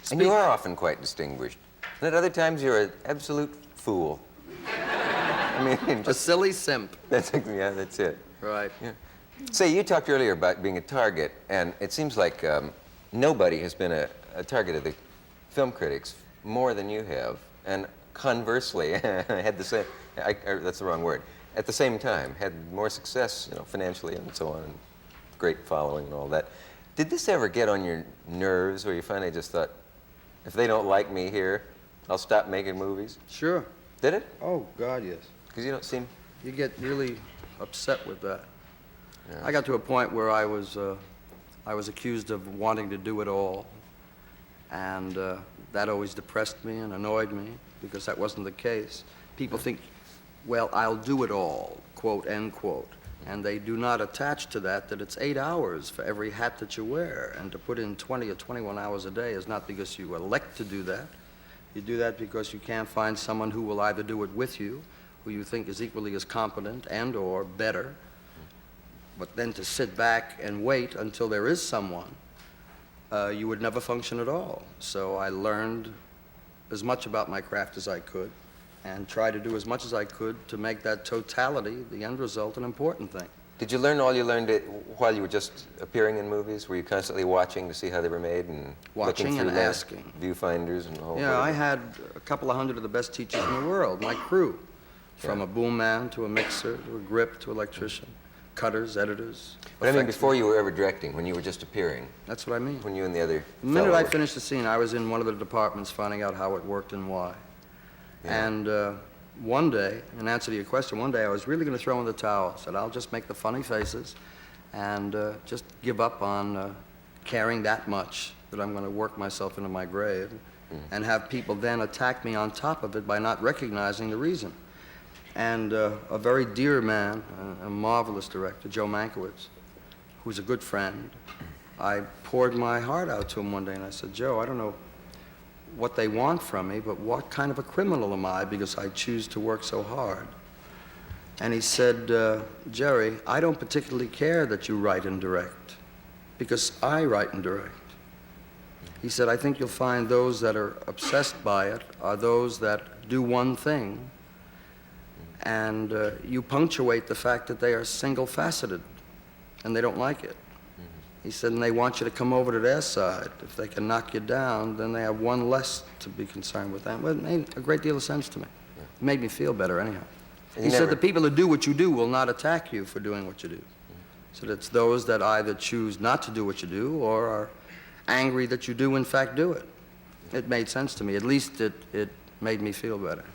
And you are often quite distinguished. And at other times, you're an absolute fool. I mean, a silly simp. Yeah, that's it. Right. Yeah. Say, you talked earlier about being a target, and it seems like nobody has been a target of the film critics more than you have. And conversely, had the same, that's the wrong word, at the same time, had more success, you know, financially and so on, and great following and all that. Did this ever get on your nerves where you finally just thought, if they don't like me here, I'll stop making movies? Sure. Did it? Oh, God, yes. Because you don't seem... You get really upset with that. Yeah. I got to a point where I was accused of wanting to do it all, and that always depressed me and annoyed me because that wasn't the case. People think, well, I'll do it all, quote, end quote, and they do not attach to that it's 8 hours for every hat that you wear, and to put in 20 or 21 hours a day is not because you elect to do that. You do that because you can't find someone who will either do it with you, who you think is equally as competent and or better, but then to sit back and wait until there is someone, you would never function at all. So I learned as much about my craft as I could and tried to do as much as I could to make that totality, the end result, an important thing. Did you learn all you learned while you were just appearing in movies? Were you constantly watching to see how they were made and watching looking and through asking? Viewfinders and all? Yeah, I had a couple of hundred of the best teachers in the world, my crew, from a boom man to a mixer to a grip to electrician, cutters, editors. But I mean, before you were ever directing, when you were just appearing. That's what I mean. When you and the other. The minute I finished the scene, I was in one of the departments finding out how it worked and why. Yeah. And one day, in answer to your question, one day I was really going to throw in the towel. Said, I'll just make the funny faces and just give up on caring that much that I'm going to work myself into my grave and have people then attack me on top of it by not recognizing the reason. And a very dear man, a marvelous director, Joe Mankiewicz, who's a good friend, I poured my heart out to him one day and I said, Joe, I don't know what they want from me, but what kind of a criminal am I because I choose to work so hard? And he said, Jerry, I don't particularly care that you write and direct because I write and direct. He said, I think you'll find those that are obsessed by it are those that do one thing, and you punctuate the fact that they are single-faceted and they don't like it. He said, and they want you to come over to their side. If they can knock you down, then they have one less to be concerned with. Well, it made a great deal of sense to me. Yeah. It made me feel better anyhow. He said, the people who do what you do will not attack you for doing what you do. So it's those that either choose not to do what you do or are angry that you do, in fact, do it. It made sense to me. At least it made me feel better.